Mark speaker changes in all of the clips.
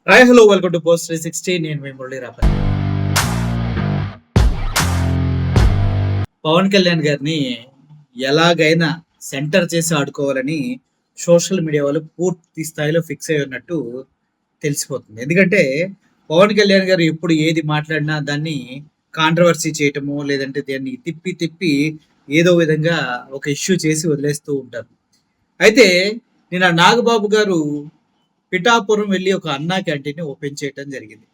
Speaker 1: Hi hello welcome to post 360. నేను మీ మురళీ రాపల్లి. పవన్ కళ్యాణ్ గారిని ఎలాగైనా సెంటర్ చేసి ఆడుకోవాలని సోషల్ మీడియా వాళ్ళు పూర్తి స్థాయిలో ఫిక్స్ అయి ఉన్నట్టు తెలిసిపోతుంది. ఎందుకంటే పవన్ కళ్యాణ్ గారు ఎప్పుడు ఏది మాట్లాడినా దాన్ని కాంట్రవర్సీ చేయటము, లేదంటే దాన్ని తిప్పి తిప్పి ఏదో విధంగా ఒక ఇష్యూ చేసి వదిలేస్తూ ఉంటారు. అయితే నిన్న నాగబాబు గారు పిఠాపురం వెళ్ళి ఒక అన్నా క్యాంటీన్ ఓపెన్ చేయడం జరిగింది.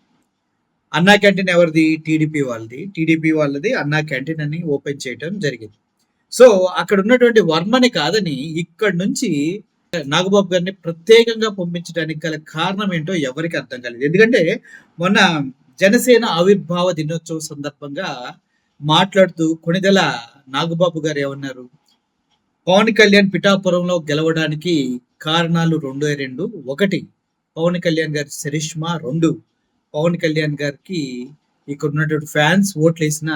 Speaker 1: అన్నా క్యాంటీన్ ఎవరిది? టీడీపీ వాళ్ళది. టీడీపీ వాళ్ళది అన్నా క్యాంటీన్ అని ఓపెన్ చేయడం జరిగింది. సో అక్కడ ఉన్నటువంటి వర్మని కాదని ఇక్కడి నుంచి నాగబాబు గారిని ప్రత్యేకంగా పంపించడానికి గల కారణం ఏంటో ఎవరికి అర్థం కాలేదు. ఎందుకంటే మొన్న జనసేన ఆవిర్భావ దినోత్సవం సందర్భంగా మాట్లాడుతూ కొణిదెల నాగబాబు గారు ఏమన్నారు? పవన్ కళ్యాణ్ పిఠాపురంలో గెలవడానికి కారణాలు రెండే రెండు. ఒకటి పవన్ కళ్యాణ్ గారి చరిష్మా, రెండు పవన్ కళ్యాణ్ గారికి ఇక్కడ ఉన్నటువంటి ఫ్యాన్స్ ఓట్లు వేసిన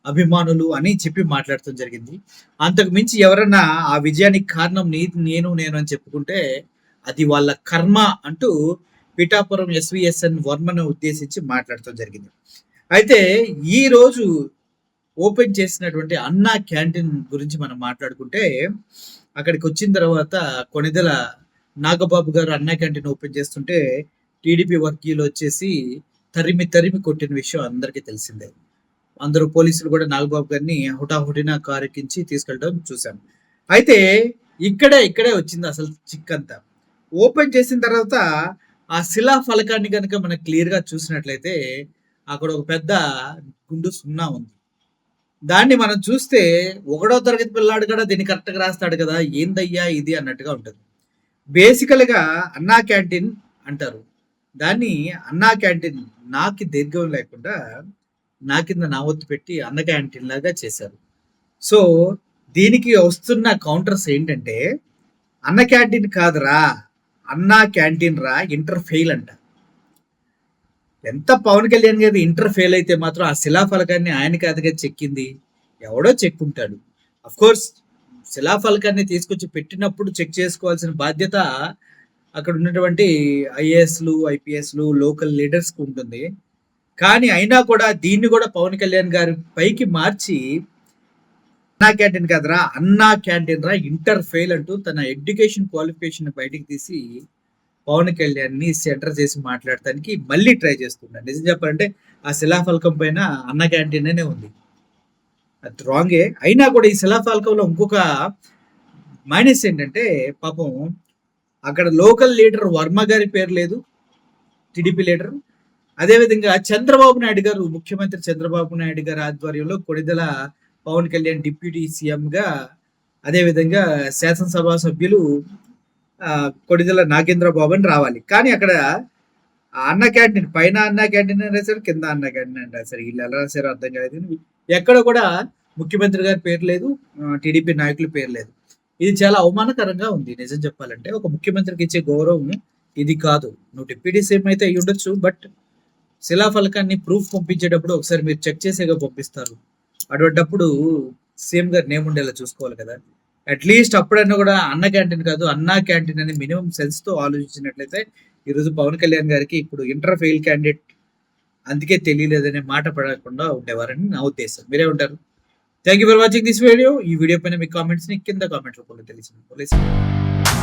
Speaker 1: అభిమానులు అని చెప్పి మాట్లాడటం జరిగింది. అంతకు మించి ఎవరన్నా ఆ విజయానికి కారణం నేను అని చెప్పుకుంటే అది వాళ్ళ కర్మ అంటూ పిఠాపురం ఎస్విఎస్ఎన్ వర్మను ఉద్దేశించి మాట్లాడటం జరిగింది. అయితే ఈ రోజు ఓపెన్ చేసినటువంటి అన్నా క్యాంటీన్ గురించి మనం మాట్లాడుకుంటే అక్కడికి వచ్చిన తర్వాత కొణిదెల నాగబాబు గారు అన్నా క్యాంటీన్ ఓపెన్ చేస్తుంటే టీడీపీ వర్గీయులు వచ్చేసి తరిమి కొట్టిన విషయం అందరికీ తెలిసిందే. అందరూ పోలీసులు కూడా నాగబాబు గారిని హుటాహుటిన కారెక్కించి తీసుకెళ్ళడం చూసాం. అయితే ఇక్కడే వచ్చింది అసలు చిక్కంతా. ఓపెన్ చేసిన తర్వాత ఆ శిలా ఫలకాన్ని కనుక మనం క్లియర్గా చూసినట్లయితే అక్కడ ఒక పెద్ద గుండు సున్నా ఉంది. దాన్ని మనం చూస్తే 1వ తరగతి పిల్లాడు కూడా దీన్ని కరెక్ట్గా రాస్తాడు కదా, ఏందయ్యా ఇది అన్నట్టుగా ఉంటుంది. బేసికల్గా అన్నా క్యాంటీన్ అంటారు. దాన్ని అన్నా క్యాంటీన్ నాకి దీర్ఘం లేకుండా నా కింద నా ఒత్తు పెట్టి అన్న క్యాంటీన్ లాగా చేశారు. సో దీనికి వస్తున్న కౌంటర్స్ ఏంటంటే అన్న క్యాంటీన్ కాదురా, అన్నా క్యాంటీన్ రా, ఇంటర్ ఫెయిల్ అంట. ఎంత పవన్ కళ్యాణ్ గారి ఇంటర్ ఫెయిల్ అయితే మాత్రం ఆ శిలాఫలకాన్ని ఆయన కాదుగా చెక్కింది, ఎవడో చెక్కుంటాడు. అఫ్ కోర్స్ శిలాఫలకాన్ని తీసుకొచ్చి పెట్టినప్పుడు చెక్ చేసుకోవాల్సిన బాధ్యత అక్కడ ఉన్నటువంటి ఐఏఎస్లు, ఐపీఎస్లు, లోకల్ లీడర్స్కి ఉంటుంది. కానీ అయినా కూడా దీన్ని కూడా పవన్ కళ్యాణ్ గారి పైకి మార్చి అన్నా క్యాంటీన్ కాదురా, అన్నా క్యాంటీన్ రా, ఇంటర్ ఫెయిల్ అంటూ తన ఎడ్యుకేషన్ క్వాలిఫికేషన్ బయటికి తీసి పవన్ కళ్యాణ్ని సెంటర్ చేసి మాట్లాడటానికి మళ్ళీ ట్రై చేస్తున్నాడు. నిజం చెప్పాలంటే ఆ శిలాఫలకం పైన అన్న క్యాంటీన్ అనే ఉంది. అది రాంగే. అయినా కూడా ఈ శిలాఫలకంలో ఇంకొక మైనస్ ఏంటంటే పాపం అక్కడ లోకల్ లీడర్ వర్మ గారి పేరు లేదు, టీడీపీ లీడర్. అదేవిధంగా చంద్రబాబు నాయుడు గారు, ముఖ్యమంత్రి చంద్రబాబు నాయుడు గారి ఆధ్వర్యంలో కొణిదెల పవన్ కళ్యాణ్ డిప్యూటీ సీఎంగా, అదేవిధంగా శాసనసభ సభ్యులు కొణిదెల నాగేంద్ర బాబు అని రావాలి. కానీ అక్కడ అన్న క్యాంటీన్ పైన అన్న క్యాంటీన్ అని రాశారు, కింద అన్న క్యాంటీన్ అని రాశారు. వీళ్ళు ఎలా రాశారో అర్థం కాలేదు. ఎక్కడ కూడా ముఖ్యమంత్రి గారి పేరు లేదు, టీడీపీ నాయకుల పేరు లేదు. ఇది చాలా అవమానకరంగా ఉంది. నిజం చెప్పాలంటే ఒక ముఖ్యమంత్రికి ఇచ్చే గౌరవం ఇది కాదు. నువ్వు డిప్యూటీ సీఎం అయితే అయ్యి ఉండొచ్చు, బట్ శిలాఫలకాన్ని ప్రూఫ్ పంపించేటప్పుడు ఒకసారి మీరు చెక్ చేసేగా పంపిస్తారు. అటువంటిప్పుడు సీఎం గారు నేమ్ ఉండేలా చూసుకోవాలి కదా. అట్లీస్ట్ అప్పుడైనా కూడా అన్న క్యాంటీన్ కాదు, అన్నా క్యాంటీన్ అని మినిమం సెన్స్తో ఆలోచించినట్లయితే ఈరోజు పవన్ కళ్యాణ్ గారికి ఇప్పుడు ఇంటర్ ఫెయిల్ క్యాండిడేట్ అందుకే తెలియలేదనే మాట పడకుండా ఉండేవారని నా ఉద్దేశం. మీరే ఉంటారు. Thank you for watching this video. ఈ వీడియో పైన మీ కామెంట్స్ని కింద కామెంట్ రూపంలో తెలియజేయండి.